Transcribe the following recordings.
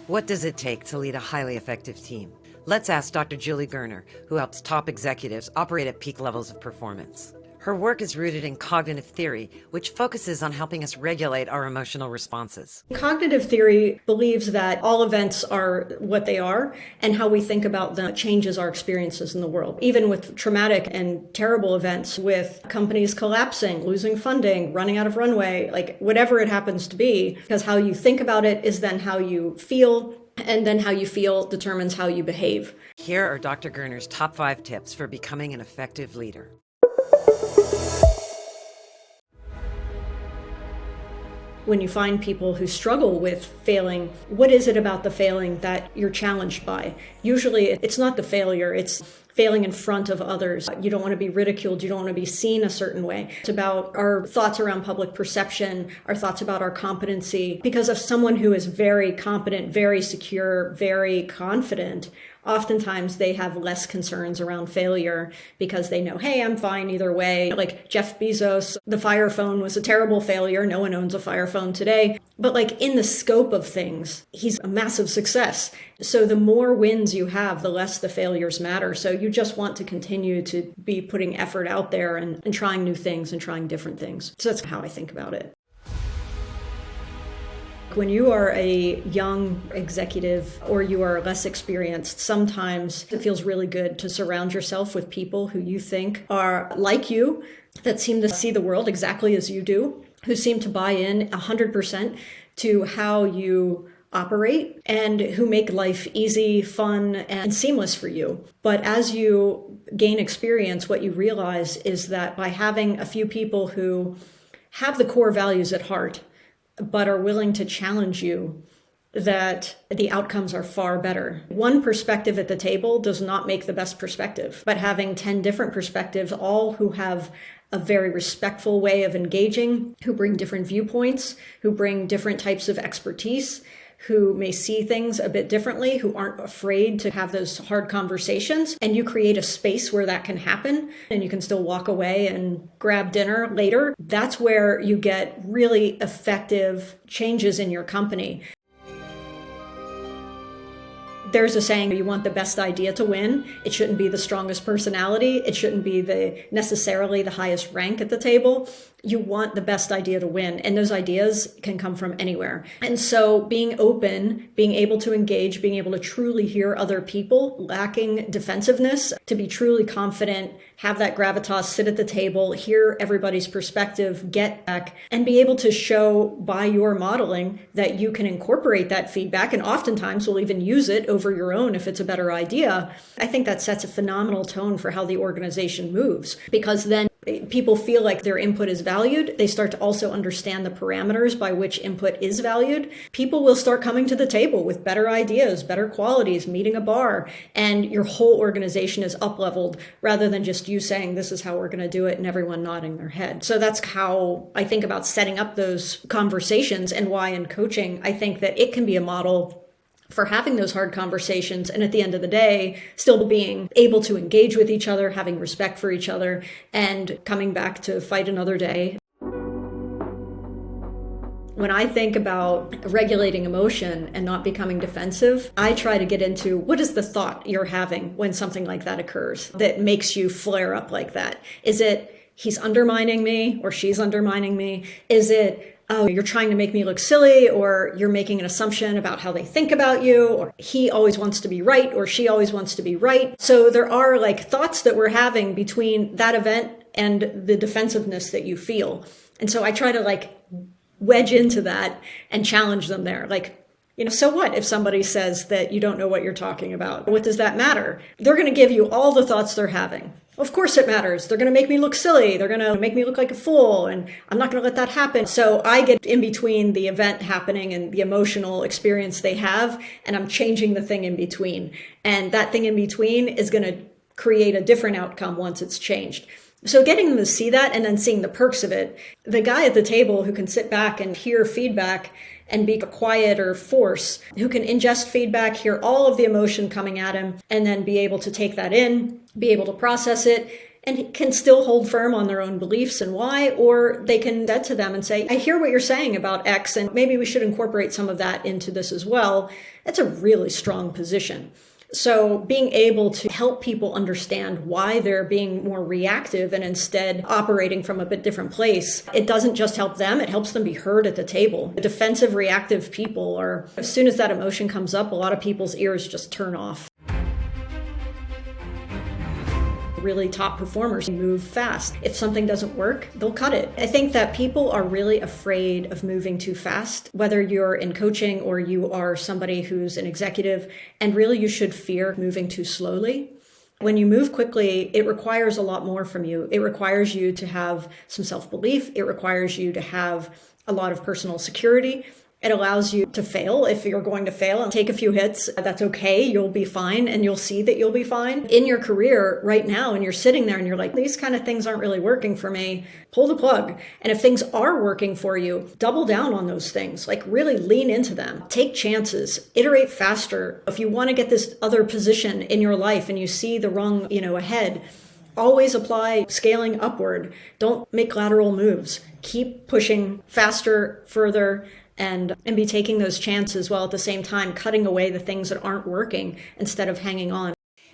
What does it take to lead a highly effective team? Let's ask Dr. Julie Gurner, who helps top executives operate at peak levels of performance. Her work is rooted in cognitive theory, which focuses on helping us regulate our emotional responses. Cognitive theory believes that all events are what they are, and how we think about them changes our experiences in the world. Even with traumatic and terrible events, with companies collapsing, losing funding, running out of runway, like whatever it happens to be, because how you think about it is then how you feel, and then how you feel determines how you behave. Here are Dr. Gurner's top 5 tips for becoming an effective leader. When you find people who struggle with failing, what is it about the failing that you're challenged by? Usually it's not the failure, it's failing in front of others. You don't want to be ridiculed, you don't want to be seen a certain way. It's about our thoughts around public perception, our thoughts about our competency. Because of someone who is very competent, very secure, very confident, oftentimes they have less concerns around failure because they know, hey, I'm fine either way. Like Jeff Bezos, the Fire phone was a terrible failure. No one owns a Fire phone today. But like in the scope of things, he's a massive success. So the more wins you have, the less the failures matter. So you just want to continue to be putting effort out there and trying new things and trying different things. So that's how I think about it. When you are a young executive or you are less experienced, sometimes it feels really good to surround yourself with people who you think are like you, that seem to see the world exactly as you do, who seem to buy in 100% to how you operate and who make life easy, fun, and seamless for you. But as you gain experience, what you realize is that by having a few people who have the core values at heart, but are willing to challenge you, that the outcomes are far better. One perspective at the table does not make the best perspective, but having 10 different perspectives, all who have a very respectful way of engaging, who bring different viewpoints, who bring different types of expertise, who may see things a bit differently, who aren't afraid to have those hard conversations. And you create a space where that can happen and you can still walk away and grab dinner later. That's where you get really effective changes in your company. There's a saying, you want the best idea to win. It shouldn't be the strongest personality. It shouldn't be necessarily the highest rank at the table. You want the best idea to win, and those ideas can come from anywhere. And so being open, being able to engage, being able to truly hear other people, lacking defensiveness, to be truly confident, have that gravitas, sit at the table, hear everybody's perspective, get back, and be able to show by your modeling that you can incorporate that feedback, and oftentimes will even use it over your own if it's a better idea. I think that sets a phenomenal tone for how the organization moves, because then people feel like their input is valued. They start to also understand the parameters by which input is valued. People will start coming to the table with better ideas, better qualities, meeting a bar, and your whole organization is up-leveled rather than just you saying, this is how we're going to do it, and everyone nodding their head. So that's how I think about setting up those conversations, and why in coaching, I think that it can be a model for having those hard conversations, and at the end of the day, still being able to engage with each other, having respect for each other, and coming back to fight another day. When I think about regulating emotion and not becoming defensive, I try to get into what is the thought you're having when something like that occurs that makes you flare up like that. Is it, he's undermining me or she's undermining me? Is it, oh, you're trying to make me look silly, or you're making an assumption about how they think about you, or he always wants to be right, or she always wants to be right. So there are like thoughts that we're having between that event and the defensiveness that you feel. And so I try to like wedge into that and challenge them there. Like, so what if somebody says that you don't know what you're talking about? What does that matter? They're going to give you all the thoughts they're having. Of course it matters. They're going to make me look silly. They're going to make me look like a fool, and I'm not going to let that happen. So I get in between the event happening and the emotional experience they have, and I'm changing the thing in between. And that thing in between is going to create a different outcome once it's changed. So getting them to see that and then seeing the perks of it. The guy at the table who can sit back and hear feedback and be a quieter force, who can ingest feedback, hear all of the emotion coming at him, and then be able to take that in, be able to process it, and can still hold firm on their own beliefs and why, or they can say to them and say, I hear what you're saying about X, and maybe we should incorporate some of that into this as well. That's a really strong position. So being able to help people understand why they're being more reactive and instead operating from a bit different place, it doesn't just help them, it helps them be heard at the table. Defensive, reactive people are, as soon as that emotion comes up, a lot of people's ears just turn off. Really top performers move fast. If something doesn't work, they'll cut it. I think that people are really afraid of moving too fast, whether you're in coaching or you are somebody who's an executive, and really you should fear moving too slowly. When you move quickly, it requires a lot more from you. It requires you to have some self-belief. It requires you to have a lot of personal security. It allows you to fail if you're going to fail and take a few hits. That's okay. You'll be fine, and you'll see that you'll be fine. In your career right now, and you're sitting there and you're like, these kind of things aren't really working for me, pull the plug. And if things are working for you, double down on those things. Like really lean into them. Take chances. Iterate faster. If you want to get this other position in your life and you see the rung, ahead, always apply scaling upward. Don't make lateral moves. Keep pushing faster, further, and be taking those chances while at the same time cutting away the things that aren't working instead of hanging on.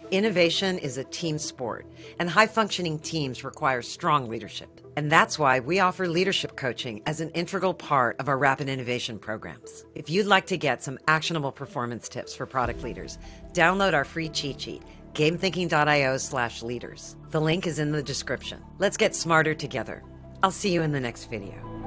Innovation is a team sport, and high-functioning teams require strong leadership. And that's why we offer leadership coaching as an integral part of our rapid innovation programs. If you'd like to get some actionable performance tips for product leaders, download our free cheat sheet, gamethinking.io/leaders. The link is in the description. Let's get smarter together. I'll see you in the next video.